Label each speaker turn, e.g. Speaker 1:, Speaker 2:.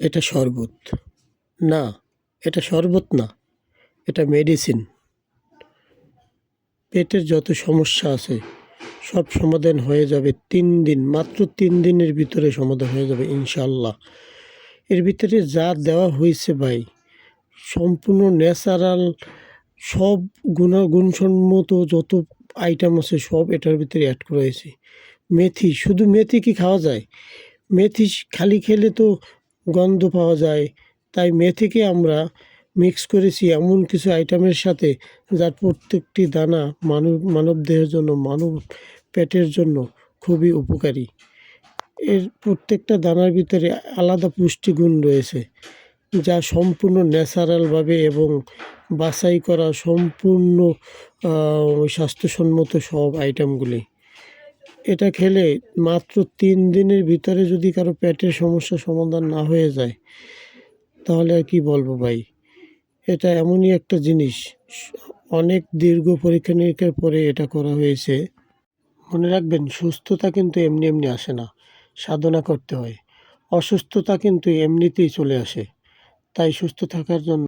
Speaker 1: এটা শরবত না, এটা শরবত না, এটা মেডিসিন। পেটের যত সমস্যা আছে সব সমাধান হয়ে যাবে 3 দিন, মাত্র 3 দিনের ভিতরে সমাধান হয়ে যাবে ইনশাআল্লাহ। এর ভিতরে যা দেওয়া হয়েছে ভাই, সম্পূর্ণ ন্যাচারাল, সব গুণসম্মত যত আইটেম আছে সব এটার ভিতরে অ্যাড করা হয়েছে। মেথি, শুধু মেথি কি খাওয়া যায়? মেথি খালি খেলে তো গন্ধ পাওয়া যায়, তাই মেথিকে আমরা মিক্স করেছি এমন কিছু আইটেমের সাথে যার প্রত্যেকটি দানা মানবদেহের জন্য, মানব পেটের জন্য খুবই উপকারী। এর প্রত্যেকটা দানার ভিতরে আলাদা পুষ্টিগুণ রয়েছে, যা সম্পূর্ণ ন্যাচারালভাবে এবং বাছাই করা সম্পূর্ণ স্বাস্থ্যসম্মত সব আইটেমগুলি। এটা খেলে মাত্র 3 দিনের ভিতরে যদি কারো পেটের সমস্যার সমাধান না হয়ে যায়, তাহলে আর কি বলবো ভাই। এটা এমনই একটা জিনিস, অনেক দীর্ঘ পরীক্ষা নিরীক্ষার পরে এটা করা হয়েছে। মনে রাখবেন, সুস্থতা কিন্তু এমনি এমনি আসে না, সাধনা করতে হয়। অসুস্থতা কিন্তু এমনিতেই চলে আসে, তাই সুস্থ থাকার জন্য